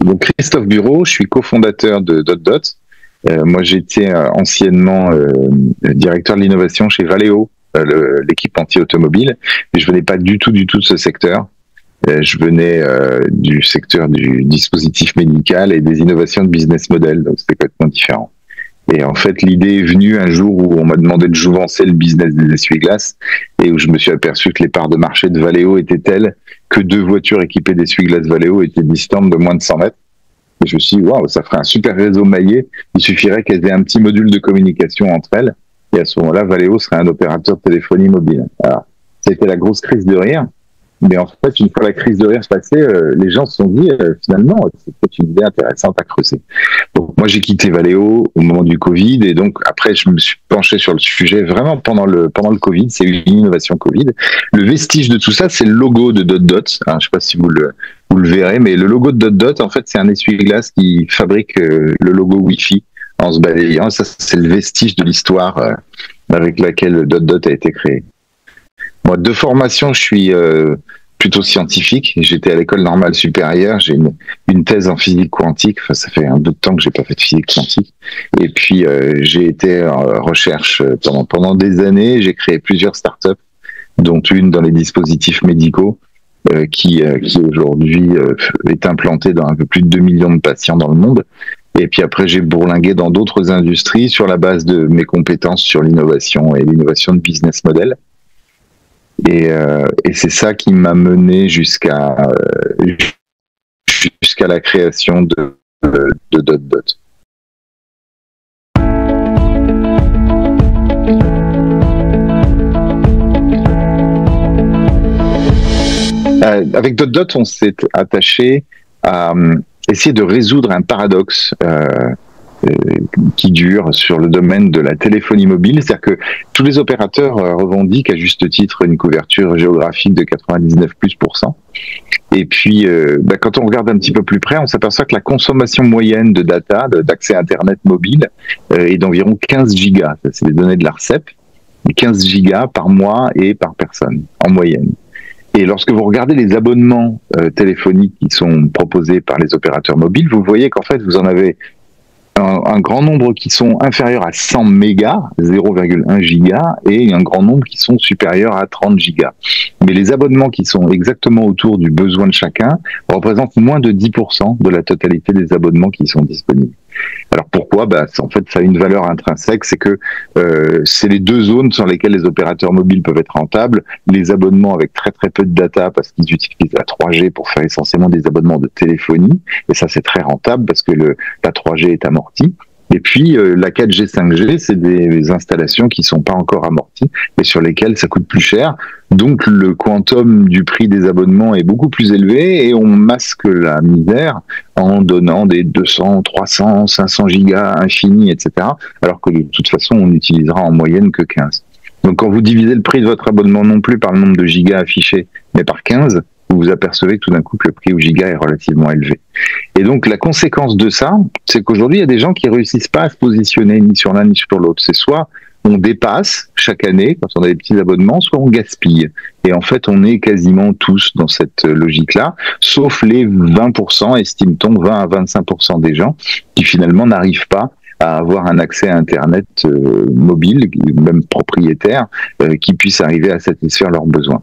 Donc Christophe Bureau, je suis cofondateur de DotDot. Moi, j'étais anciennement directeur de l'innovation chez Valeo, l'équipementier automobile, mais je venais pas du tout de ce secteur. Je venais du secteur du dispositif médical et des innovations de business model, donc c'était complètement différent. Et en fait, l'idée est venue un jour où on m'a demandé de jouvencer le business des essuie-glaces et où je me suis aperçu que les parts de marché de Valeo étaient telles que 2 voitures équipées d'essuie-glaces Valeo étaient distantes de moins de 100 mètres. Et je me suis dit, waouh, ça ferait un super réseau maillé. Il suffirait qu'elles aient un petit module de communication entre elles. Et à ce moment-là, Valeo serait un opérateur de téléphonie mobile. Alors, ça a été la grosse crise de rire. Mais en fait, une fois la crise de rire passée, les gens se sont dit, finalement, c'est peut-être une idée intéressante à creuser. Donc, moi, j'ai quitté Valeo au moment du Covid. Et donc, après, je me suis penché sur le sujet vraiment pendant le Covid. C'est une innovation Covid. Le vestige de tout ça, c'est le logo de DotDot. Je ne sais pas si vous le verrez, mais le logo de DotDot, en fait, c'est un essuie-glace qui fabrique le logo Wi-Fi en se balayant. Ça, c'est le vestige de l'histoire avec laquelle DotDot a été créé. Moi, de formation, je suis plutôt scientifique. J'étais à l'école normale supérieure. J'ai une thèse en physique quantique. Enfin, ça fait un bout de temps que j'ai pas fait de physique quantique. Et puis, j'ai été en recherche pendant des années. J'ai créé plusieurs startups, dont une dans les dispositifs médicaux, qui aujourd'hui est implantée dans un peu plus de 2 millions de patients dans le monde. Et puis après, j'ai bourlingué dans d'autres industries sur la base de mes compétences sur l'innovation et l'innovation de business model. Et c'est ça qui m'a mené jusqu'à la création de DotDot. Avec DotDot, on s'est attaché à essayer de résoudre un paradoxe qui dure sur le domaine de la téléphonie mobile. C'est-à-dire que tous les opérateurs revendiquent à juste titre une couverture géographique de 99+%. Et puis, quand on regarde un petit peu plus près, on s'aperçoit que la consommation moyenne de data, d'accès à Internet mobile, est d'environ 15 gigas. C'est les données de l'ARCEP. 15 gigas par mois et par personne, en moyenne. Et lorsque vous regardez les abonnements téléphoniques qui sont proposés par les opérateurs mobiles, vous voyez qu'en fait, vous en avez un grand nombre qui sont inférieurs à 100 mégas, 0,1 giga, et un grand nombre qui sont supérieurs à 30 gigas. Mais les abonnements qui sont exactement autour du besoin de chacun représentent moins de 10% de la totalité des abonnements qui sont disponibles. Alors pourquoi ? En fait, ça a une valeur intrinsèque, c'est que c'est les 2 zones sur lesquelles les opérateurs mobiles peuvent être rentables. Les abonnements avec très très peu de data, parce qu'ils utilisent la 3G pour faire essentiellement des abonnements de téléphonie, et ça c'est très rentable parce que la 3G est amortie. Et puis la 4G, 5G, c'est des installations qui sont pas encore amorties et sur lesquelles ça coûte plus cher. Donc le quantum du prix des abonnements est beaucoup plus élevé et on masque la misère en donnant des 200, 300, 500 gigas infinis, etc. Alors que de toute façon, on n'utilisera en moyenne que 15. Donc quand vous divisez le prix de votre abonnement non plus par le nombre de gigas affichés, mais par 15, vous vous apercevez tout d'un coup que le prix au giga est relativement élevé. Et donc la conséquence de ça, c'est qu'aujourd'hui, il y a des gens qui réussissent pas à se positionner ni sur l'un ni sur l'autre. C'est soit on dépasse chaque année quand on a des petits abonnements, soit on gaspille. Et en fait, on est quasiment tous dans cette logique-là, sauf les 20%, estime-t-on 20 à 25% des gens qui finalement n'arrivent pas à avoir un accès à Internet mobile, même propriétaire, qui puisse arriver à satisfaire leurs besoins.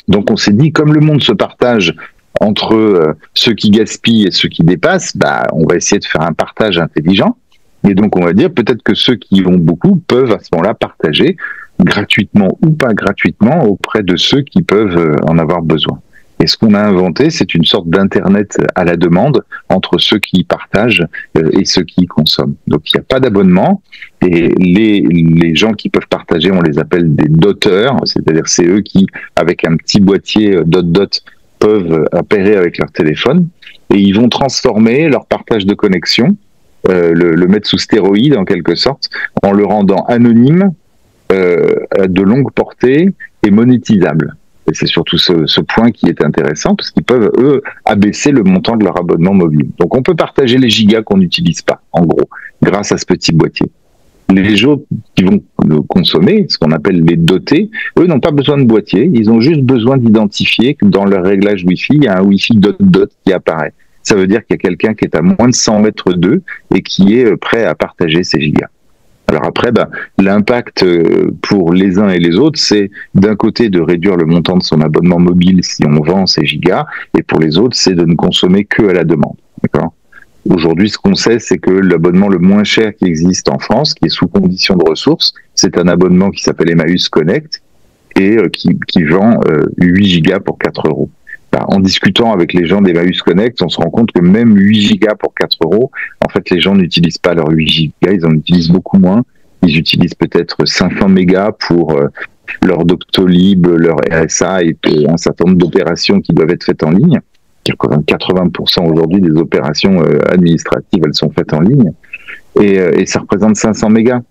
Donc on s'est dit, comme le monde se partage entre ceux qui gaspillent et ceux qui dépassent, on va essayer de faire un partage intelligent. Et donc on va dire peut-être que ceux qui ont beaucoup peuvent à ce moment-là partager gratuitement ou pas gratuitement auprès de ceux qui peuvent en avoir besoin. Et ce qu'on a inventé, c'est une sorte d'internet à la demande entre ceux qui partagent et ceux qui consomment. Donc il n'y a pas d'abonnement et les gens qui peuvent partager, on les appelle des doteurs, c'est-à-dire c'est eux qui, avec un petit boîtier dot, peuvent appairer avec leur téléphone et ils vont transformer leur partage de connexion, le mettre sous stéroïde en quelque sorte, en le rendant anonyme, de longue portée et monétisable. Et c'est surtout ce point qui est intéressant, parce qu'ils peuvent, eux, abaisser le montant de leur abonnement mobile. Donc on peut partager les gigas qu'on n'utilise pas, en gros, grâce à ce petit boîtier. Les gens qui vont le consommer, ce qu'on appelle les dotés, eux n'ont pas besoin de boîtier, ils ont juste besoin d'identifier que dans leur réglage Wi-Fi, il y a un Wi-Fi dot qui apparaît. ça veut dire qu'il y a quelqu'un qui est à moins de 100 mètres d'eux et qui est prêt à partager ces gigas. Alors après, l'impact pour les uns et les autres, c'est d'un côté de réduire le montant de son abonnement mobile si on vend ces gigas, et pour les autres, c'est de ne consommer que à la demande. D'accord ? Aujourd'hui, ce qu'on sait, c'est que l'abonnement le moins cher qui existe en France, qui est sous condition de ressources, c'est un abonnement qui s'appelle Emmaüs Connect et qui vend 8 gigas pour 4 euros. En discutant avec les gens d'Emmaüs Connect, on se rend compte que même 8 gigas pour 4 euros, en fait, les gens n'utilisent pas leurs 8 gigas, ils en utilisent beaucoup moins. Ils utilisent peut-être 500 mégas pour leur Doctolib, leur RSA et un certain nombre d'opérations qui doivent être faites en ligne. 80% aujourd'hui des opérations administratives, elles sont faites en ligne. Et ça représente 500 mégas.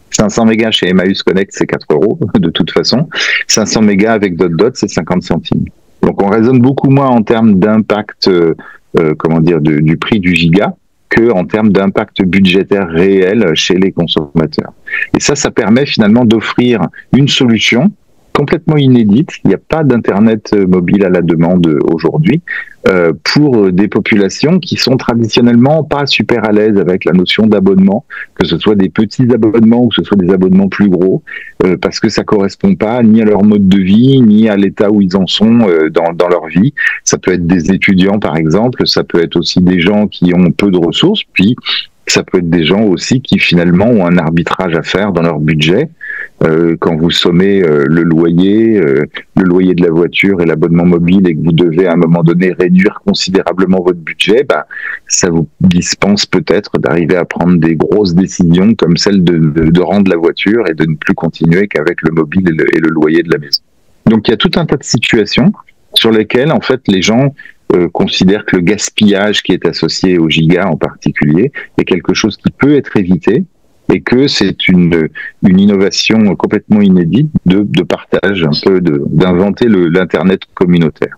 500 mégas chez Emmaüs Connect, c'est 4 euros, de toute façon. 500 mégas avec Dot, c'est 50 centimes. Donc on raisonne beaucoup moins en termes d'impact, du prix du giga, que en termes d'impact budgétaire réel chez les consommateurs. Et ça permet finalement d'offrir une solution complètement inédite. Il n'y a pas d'internet mobile à la demande aujourd'hui pour des populations qui sont traditionnellement pas super à l'aise avec la notion d'abonnement, que ce soit des petits abonnements ou que ce soit des abonnements plus gros, parce que ça correspond pas ni à leur mode de vie, ni à l'état où ils en sont dans leur vie. Ça peut être des étudiants par exemple, ça peut être aussi des gens qui ont peu de ressources, puis ça peut être des gens aussi qui finalement ont un arbitrage à faire dans leur budget. Quand vous sommez le loyer de la voiture et l'abonnement mobile et que vous devez à un moment donné réduire considérablement votre budget, ça vous dispense peut-être d'arriver à prendre des grosses décisions comme celle de rendre la voiture et de ne plus continuer qu'avec le mobile et le loyer de la maison. Donc il y a tout un tas de situations sur lesquelles en fait les gens considèrent que le gaspillage qui est associé au giga en particulier est quelque chose qui peut être évité et que c'est une innovation complètement inédite de partage, un peu d'inventer l'internet communautaire.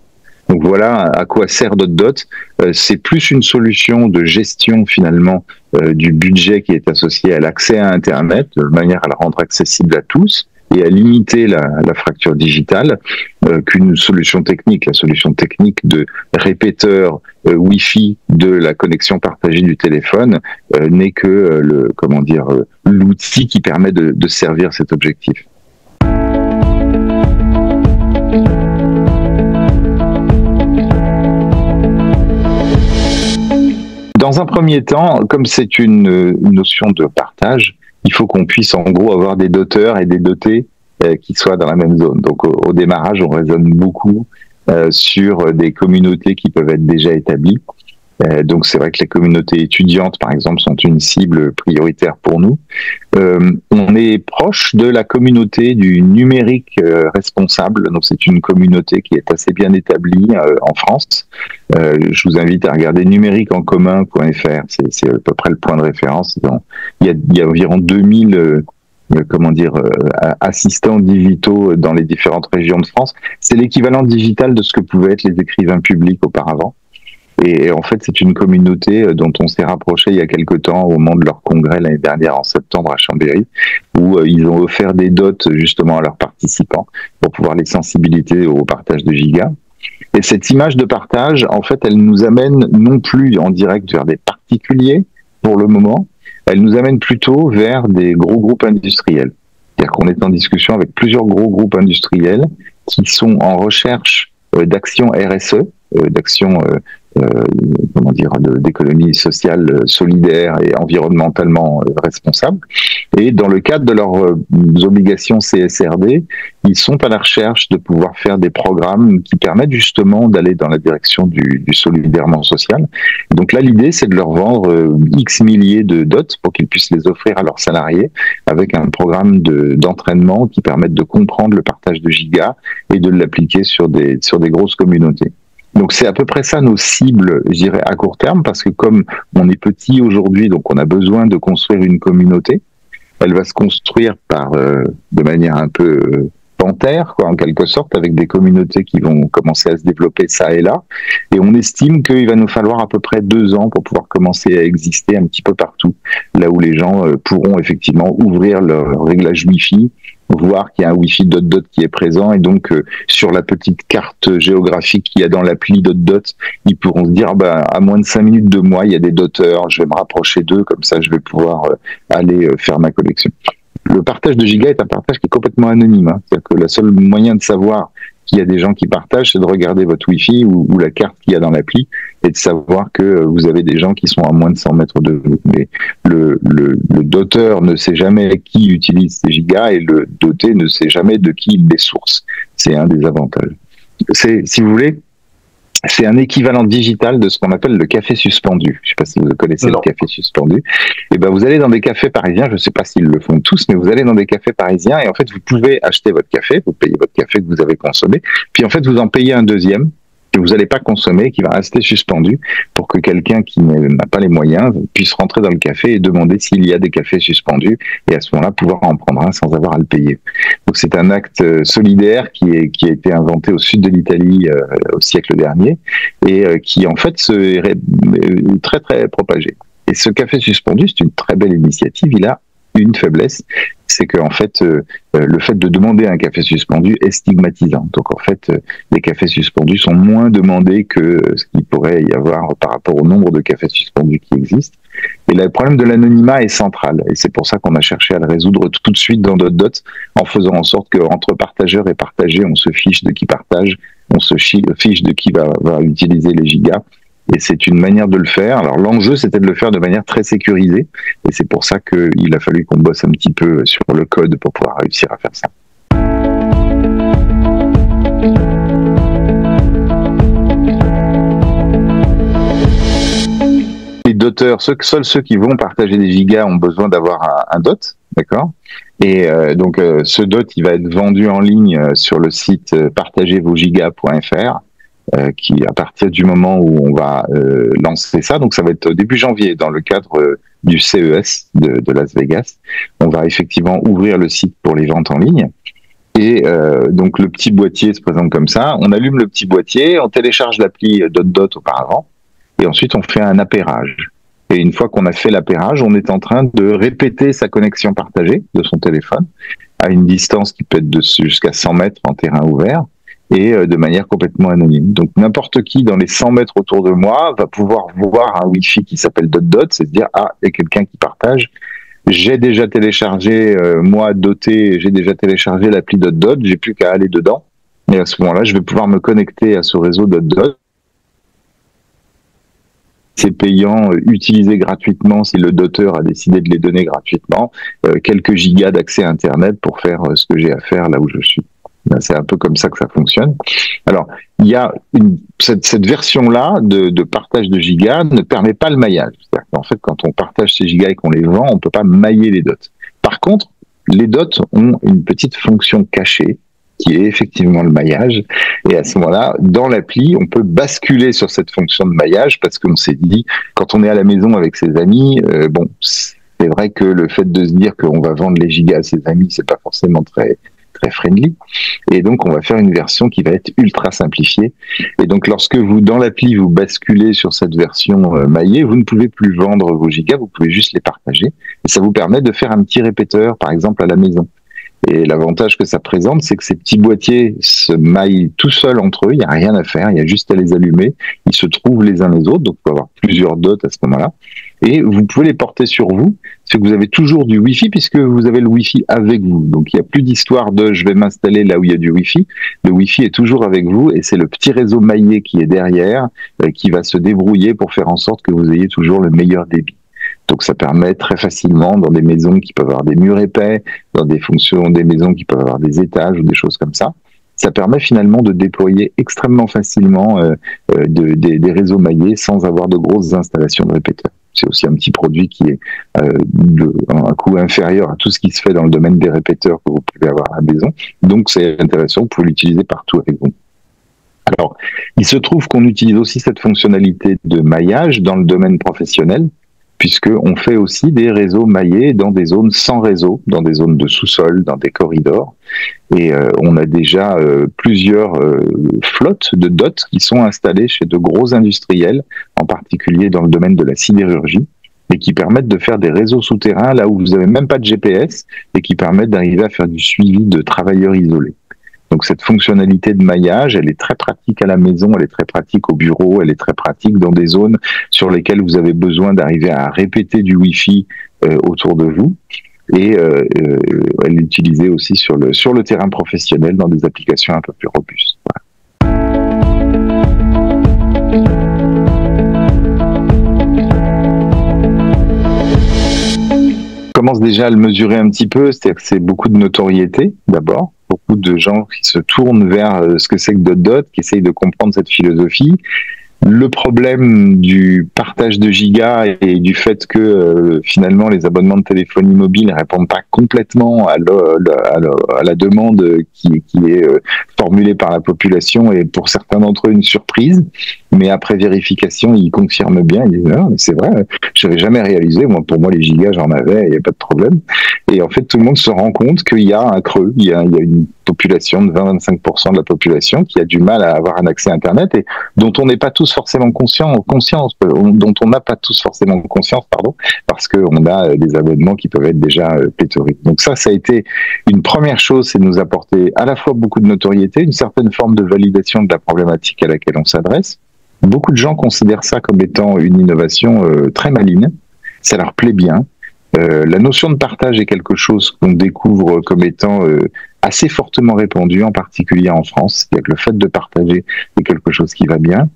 Donc voilà à quoi sert Dot. C'est plus une solution de gestion finalement du budget qui est associé à l'accès à Internet, de manière à le rendre accessible à tous et à limiter la fracture digitale qu'une solution technique. La solution technique de répéteur Wi-Fi de la connexion partagée du téléphone n'est que l'outil qui permet de servir cet objectif. Dans un premier temps, comme c'est une notion de partage, il faut qu'on puisse en gros avoir des doteurs et des dotés qui soient dans la même zone. Donc au démarrage, on raisonne beaucoup sur des communautés qui peuvent être déjà établies. Donc c'est vrai que les communautés étudiantes, par exemple, sont une cible prioritaire pour nous. On est proche de la communauté du numérique responsable. Donc c'est une communauté qui est assez bien établie en France. Je vous invite à regarder numériqueencommun.fr. C'est à peu près le point de référence. Donc, il y a environ 2000 assistants digitaux dans les différentes régions de France. C'est l'équivalent digital de ce que pouvaient être les écrivains publics auparavant. Et en fait, c'est une communauté dont on s'est rapproché il y a quelque temps au moment de leur congrès l'année dernière en septembre à Chambéry, où ils ont offert des dots justement à leurs participants pour pouvoir les sensibiliser au partage de gigas. Et cette image de partage, en fait, elle nous amène non plus en direct vers des particuliers pour le moment, elle nous amène plutôt vers des gros groupes industriels. C'est-à-dire qu'on est en discussion avec plusieurs gros groupes industriels qui sont en recherche d'actions RSE, d'actions d'économie sociale solidaire et environnementalement responsable. Et dans le cadre de leurs obligations CSRD, ils sont à la recherche de pouvoir faire des programmes qui permettent justement d'aller dans la direction du solidairement social. Donc là, l'idée, c'est de leur vendre X milliers de dots pour qu'ils puissent les offrir à leurs salariés avec un programme d'entraînement qui permette de comprendre le partage de gigas et de l'appliquer sur des grosses communautés. Donc c'est à peu près ça nos cibles, je dirais, à court terme, parce que comme on est petit aujourd'hui, donc on a besoin de construire une communauté. Elle va se construire de manière un peu panthère, quoi, en quelque sorte, avec des communautés qui vont commencer à se développer ça et là. Et on estime qu'il va nous falloir à peu près 2 ans pour pouvoir commencer à exister un petit peu partout, là où les gens pourront effectivement ouvrir leur réglage Wi-Fi, voir qu'il y a un Wi-Fi dot qui est présent, et donc sur la petite carte géographique qu'il y a dans l'appli dot, ils pourront se dire à moins de 5 minutes de moi, il y a des doteurs, je vais me rapprocher d'eux, comme ça je vais pouvoir aller faire ma collection. Le partage de gigas est un partage qui est complètement anonyme, hein. C'est-à-dire que le seul moyen de savoir qu'il y a des gens qui partagent, c'est de regarder votre Wi-Fi ou la carte qu'il y a dans l'appli et de savoir que vous avez des gens qui sont à moins de 100 mètres de vous. Mais le doteur ne sait jamais qui utilise ces gigas et le doté ne sait jamais de qui il les source. C'est un des avantages. Si vous voulez, c'est un équivalent digital de ce qu'on appelle le café suspendu. Je ne sais pas si vous connaissez le café suspendu. Et ben, vous allez dans des cafés parisiens, je ne sais pas s'ils le font tous, mais vous allez dans des cafés parisiens et en fait, vous pouvez acheter votre café, vous payez votre café que vous avez consommé, puis en fait, vous en payez un deuxième que vous n'allez pas consommer, qui va rester suspendu pour que quelqu'un qui n'a pas les moyens puisse rentrer dans le café et demander s'il y a des cafés suspendus et à ce moment-là, pouvoir en prendre un sans avoir à le payer. Donc, c'est un acte solidaire qui a été inventé au sud de l'Italie au siècle dernier et qui, en fait, est très, très propagé. Et ce café suspendu, c'est une très belle initiative. Il a une faiblesse, c'est que en fait, le fait de demander un café suspendu est stigmatisant. Donc en fait, les cafés suspendus sont moins demandés que ce qu'il pourrait y avoir par rapport au nombre de cafés suspendus qui existent. Et là, le problème de l'anonymat est central. Et c'est pour ça qu'on a cherché à le résoudre tout de suite dans dot, en faisant en sorte qu'entre partageurs et partagés, on se fiche de qui partage, on se fiche de qui va utiliser les gigas. Et c'est une manière de le faire. Alors l'enjeu, c'était de le faire de manière très sécurisée. Et c'est pour ça qu'il a fallu qu'on bosse un petit peu sur le code pour pouvoir réussir à faire ça. Les doteurs, seuls ceux qui vont partager des gigas ont besoin d'avoir un dot, d'accord ? Et donc ce dot, il va être vendu en ligne sur le site partagezvosgigas.fr. Qui, à partir du moment où on va lancer ça, donc ça va être début janvier, dans le cadre du CES de Las Vegas, on va effectivement ouvrir le site pour les ventes en ligne. Et donc le petit boîtier se présente comme ça, on allume le petit boîtier, on télécharge l'appli dot auparavant, et ensuite on fait un appairage. Et une fois qu'on a fait l'appairage, on est en train de répéter sa connexion partagée de son téléphone, à une distance qui peut être jusqu'à 100 mètres en terrain ouvert, et de manière complètement anonyme. Donc n'importe qui dans les 100 mètres autour de moi va pouvoir voir un Wi-Fi qui s'appelle dot, c'est à dire il y a quelqu'un qui partage. J'ai déjà téléchargé, moi doté, j'ai déjà téléchargé l'appli dot, j'ai plus qu'à aller dedans. Et à ce moment-là, je vais pouvoir me connecter à ce réseau dot. C'est payant, utilisé gratuitement si le doteur a décidé de les donner gratuitement, quelques gigas d'accès à Internet pour faire ce que j'ai à faire là où je suis. C'est un peu comme ça que ça fonctionne. Alors, il y a cette version-là de partage de gigas ne permet pas le maillage. C'est-à-dire qu'en fait, quand on partage ces gigas et qu'on les vend, on ne peut pas mailler les dots. Par contre, les dots ont une petite fonction cachée qui est effectivement le maillage. Et à ce moment-là, dans l'appli, on peut basculer sur cette fonction de maillage parce qu'on s'est dit, quand on est à la maison avec ses amis, c'est vrai que le fait de se dire qu'on va vendre les gigas à ses amis, c'est pas forcément très friendly, et donc on va faire une version qui va être ultra simplifiée. Et donc lorsque vous, dans l'appli, vous basculez sur cette version maillée, vous ne pouvez plus vendre vos gigas, vous pouvez juste les partager, et ça vous permet de faire un petit répéteur, par exemple, à la maison. Et l'avantage que ça présente, c'est que ces petits boîtiers se maillent tout seuls entre eux, il n'y a rien à faire, il y a juste à les allumer, ils se trouvent les uns les autres, donc il peut y avoir plusieurs dots à ce moment-là, et vous pouvez les porter sur vous, parce que vous avez toujours du Wi-Fi, puisque vous avez le Wi-Fi avec vous. Donc il n'y a plus d'histoire de « je vais m'installer là où il y a du Wi-Fi », le Wi-Fi est toujours avec vous, et c'est le petit réseau maillé qui est derrière, qui va se débrouiller pour faire en sorte que vous ayez toujours le meilleur débit. Donc ça permet très facilement, dans des maisons qui peuvent avoir des murs épais, dans des maisons qui peuvent avoir des étages ou des choses comme ça, ça permet finalement de déployer extrêmement facilement des réseaux maillés sans avoir de grosses installations de répéteurs. C'est aussi un petit produit qui est un coût inférieur à tout ce qui se fait dans le domaine des répéteurs que vous pouvez avoir à la maison. Donc c'est intéressant, vous pouvez l'utiliser partout avec vous. Alors, il se trouve qu'on utilise aussi cette fonctionnalité de maillage dans le domaine professionnel. puisqu'on fait aussi des réseaux maillés dans des zones sans réseau, dans des zones de sous-sol, dans des corridors. Et on a déjà plusieurs flottes de dots qui sont installées chez de gros industriels, en particulier dans le domaine de la sidérurgie, et qui permettent de faire des réseaux souterrains là où vous n'avez même pas de GPS, et qui permettent d'arriver à faire du suivi de travailleurs isolés. Donc cette fonctionnalité de maillage, elle est très pratique à la maison, elle est très pratique au bureau, elle est très pratique dans des zones sur lesquelles vous avez besoin d'arriver à répéter du Wi-Fi autour de vous. Et elle est utilisée aussi sur le terrain professionnel dans des applications un peu plus robustes. Voilà. On commence déjà à le mesurer un petit peu, c'est-à-dire que c'est beaucoup de notoriété d'abord, beaucoup de gens qui se tournent vers ce que c'est que Dot, qui essayent de comprendre cette philosophie. Le problème du partage de gigas et du fait que finalement les abonnements de téléphonie mobile ne répondent pas complètement à la demande qui est formulée par la population et pour certains d'entre eux une surprise, mais après vérification ils confirment bien, ils disent non, c'est vrai, je n'avais jamais réalisé, moi pour moi les gigas j'en avais, il n'y a pas de problème. Et en fait tout le monde se rend compte qu'il y a un creux, il y a une population de 20-25% de la population qui a du mal à avoir un accès à Internet et dont on n'est pas tous forcément dont on n'a pas tous forcément conscience, parce qu'on a des abonnements qui peuvent être déjà pléthoriques. Donc ça a été une première chose, c'est de nous apporter à la fois beaucoup de notoriété, une certaine forme de validation de la problématique à laquelle on s'adresse. Beaucoup de gens considèrent ça comme étant une innovation très maligne, ça leur plaît bien. La notion de partage est quelque chose qu'on découvre comme étant assez fortement répandu, en particulier en France. C'est-à-dire que le fait de partager est quelque chose qui va bien.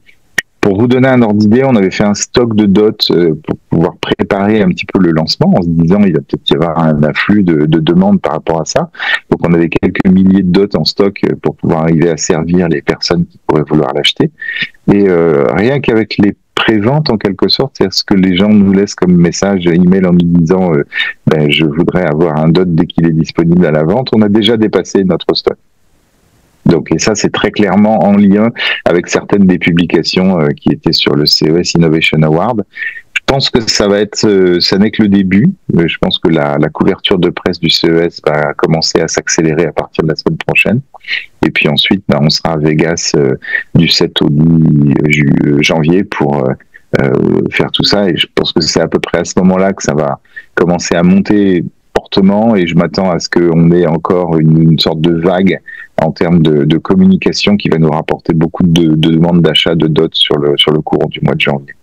Pour vous donner un ordre d'idée, on avait fait un stock de dots pour pouvoir préparer un petit peu le lancement, en se disant il va peut-être y avoir un afflux de demandes par rapport à ça. Donc on avait quelques milliers de dots en stock pour pouvoir arriver à servir les personnes qui pourraient vouloir l'acheter. Et rien qu'avec les prévente en quelque sorte, c'est ce que les gens nous laissent comme message email en nous disant je voudrais avoir un dot dès qu'il est disponible à la vente, on a déjà dépassé notre stock. Donc, et ça, c'est très clairement en lien avec certaines des publications qui étaient sur le CES Innovation Award. Je pense que ça n'est que le début. Je pense que la couverture de presse du CES va commencer à s'accélérer à partir de la semaine prochaine. Et puis ensuite, on sera à Vegas du 7 au 10 janvier pour faire tout ça. Et je pense que c'est à peu près à ce moment-là que ça va commencer à monter fortement. Et je m'attends à ce qu'on ait encore une sorte de vague en termes de communication qui va nous rapporter beaucoup de demandes d'achat de dots sur le courant du mois de janvier.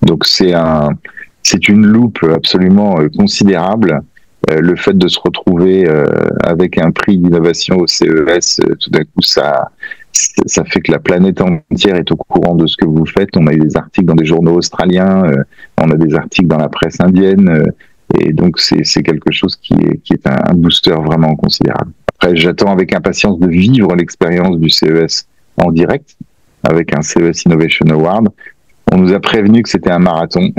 Donc c'est une loupe absolument considérable. Le fait de se retrouver avec un prix d'innovation au CES, tout d'un coup, ça fait que la planète entière est au courant de ce que vous faites. On a eu des articles dans des journaux australiens, on a des articles dans la presse indienne, et donc c'est quelque chose qui est un booster vraiment considérable. Après, j'attends avec impatience de vivre l'expérience du CES en direct, avec un CES Innovation Award. On nous a prévenu que c'était un marathon.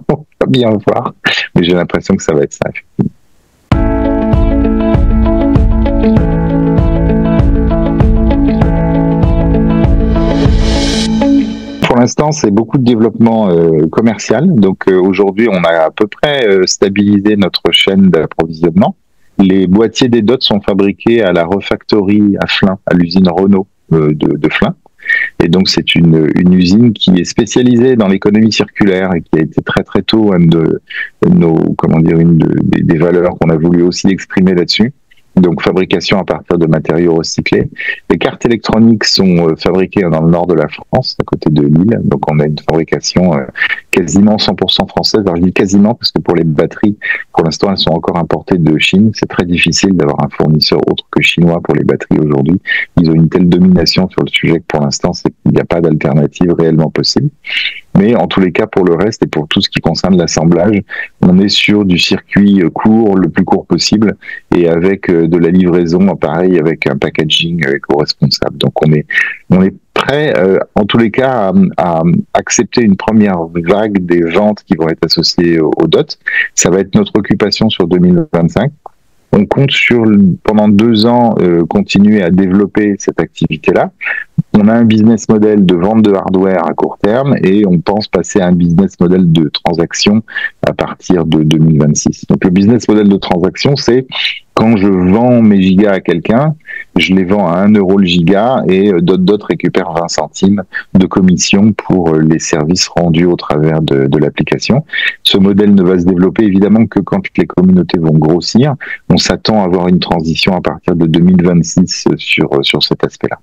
On va bien voir, mais j'ai l'impression que ça va être ça. Pour l'instant, c'est beaucoup de développement commercial. Donc aujourd'hui, on a à peu près stabilisé notre chaîne d'approvisionnement. Les boîtiers des dots sont fabriqués à la refactory à Flins, à l'usine Renault de Flins. Et donc c'est une usine qui est spécialisée dans l'économie circulaire et qui a été très très tôt une des valeurs qu'on a voulu aussi exprimer là-dessus. Donc fabrication à partir de matériaux recyclés. Les cartes électroniques sont fabriquées dans le nord de la France, à côté de Lille. Donc on a une fabrication quasiment 100% française. Alors je dis quasiment parce que pour les batteries, pour l'instant elles sont encore importées de Chine. C'est très difficile d'avoir un fournisseur autre que chinois pour les batteries aujourd'hui. Ils ont une telle domination sur le sujet que pour l'instant il n'y a pas d'alternative réellement possible. Mais en tous les cas, pour le reste et pour tout ce qui concerne l'assemblage, on est sur du circuit court, le plus court possible, et avec de la livraison, pareil, avec un packaging éco-responsable. Donc on est prêt, en tous les cas, à accepter une première vague des ventes qui vont être associées au DOT. Ça va être notre occupation sur 2025. On compte pendant 2 ans, continuer à développer cette activité-là. on a un business model de vente de hardware à court terme et on pense passer à un business model de transaction à partir de 2026. Donc le business model de transaction, c'est quand je vends mes gigas à quelqu'un, je les vends à 1 euro le giga et d'autres récupèrent 20 centimes de commission pour les services rendus au travers de l'application. Ce modèle ne va se développer évidemment que quand les communautés vont grossir. On s'attend à avoir une transition à partir de 2026 sur cet aspect-là.